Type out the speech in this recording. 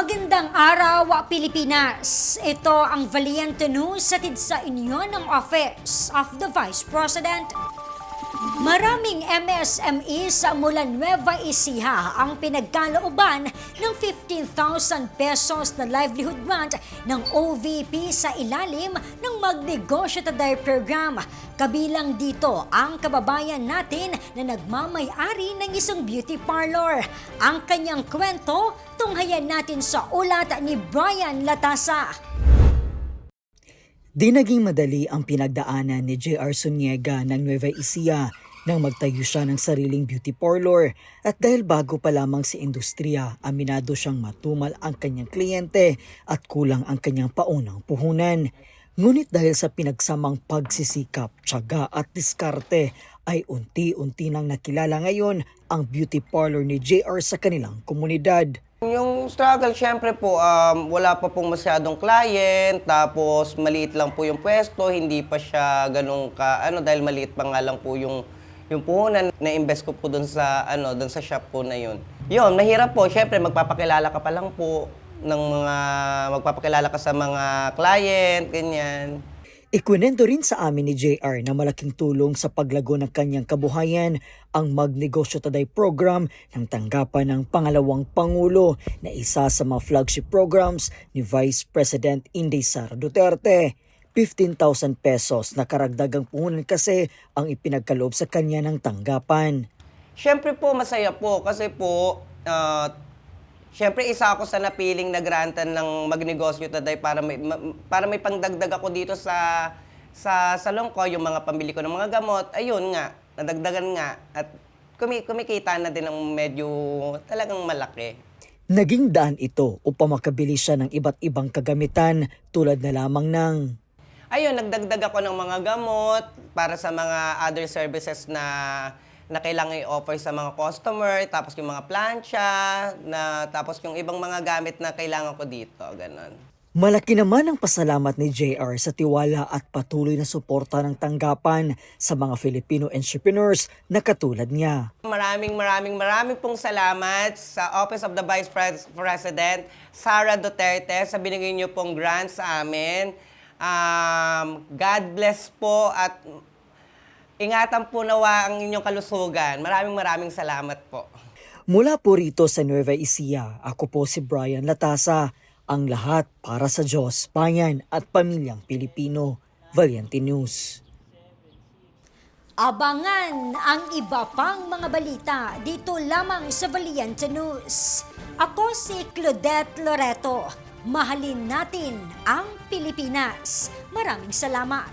Magandang araw, Pilipinas! Ito ang Valiente News hatid sa inyo ng Office of the Vice President. Maraming MSME sa mula Nueva Ecija ang pinagkalooban ng 15,000 pesos na livelihood grant ng OVP sa ilalim ng Magnegosyo Today program. Kabilang dito ang kababayan natin na nagmamay-ari ng isang beauty parlor. Ang kanyang kwento, tunghayan natin sa ulat ni Brian Latasa. Di naging madali ang pinagdaanan ni J.R. Zuniga ng Nueva Ecija nang magtayo siya ng sariling beauty parlor at dahil bago pa lamang sa industriya, aminado siyang matumal ang kanyang kliyente at kulang ang kanyang paunang puhunan. Ngunit dahil sa pinagsamang pagsisikap, tiyaga at diskarte ay unti-unti nang nakilala ngayon ang beauty parlor ni J.R. sa kanilang komunidad. Yung struggle, syempre po, wala pa pong masyadong client, tapos maliit lang po yung pwesto, hindi pa siya ganun dahil maliit pa nga lang po yung puhunan. Na-invest ko po dun sa shop po na yun. Yun, mahirap po, syempre magpapakilala ka pa lang po magpapakilala ka sa mga client, ganyan. Ikwinento rin sa amin ni JR na malaking tulong sa paglago ng kanyang kabuhayan ang Magnegosyo Today program ng tanggapan ng pangalawang Pangulo na isa sa mga flagship programs ni Vice President Inday Sara Duterte. 15,000 pesos na karagdagang puhunan kasi ang ipinagkaloob sa kanya ng tanggapan. Siyempre po masaya po kasi po siyempre, isa ako sa napiling na grantan ng Magnegosyo Today para may pangdagdag ako dito sa salon ko, yung mga pambili ko ng mga gamot. Ayun nga, nadagdagan nga at kumikita na din ng medyo talagang malaki. Naging daan ito upang makabili siya ng iba't ibang kagamitan tulad na lamang ng Ayun, nagdagdag ako ng mga gamot para sa mga other services na kailangan i-offer sa mga customer, tapos yung mga plancha, tapos yung ibang mga gamit na kailangan ko dito, ganun. Malaki naman ang pasalamat ni JR sa tiwala at patuloy na suporta ng tanggapan sa mga Filipino entrepreneurs na katulad niya. Maraming pong salamat sa Office of the Vice President, Sara Duterte, sa binigay niyo pong grant sa amin. God bless po at ingatan po nawa ang inyong kalusugan. Maraming salamat po. Mula po rito sa Nueva Ecija, ako po si Brian Latasa. Ang lahat para sa Diyos, bayan at pamilyang Pilipino. Valiente News. Abangan ang iba pang mga balita dito lamang sa Valiente News. Ako si Claudette Loreto. Mahalin natin ang Pilipinas. Maraming salamat.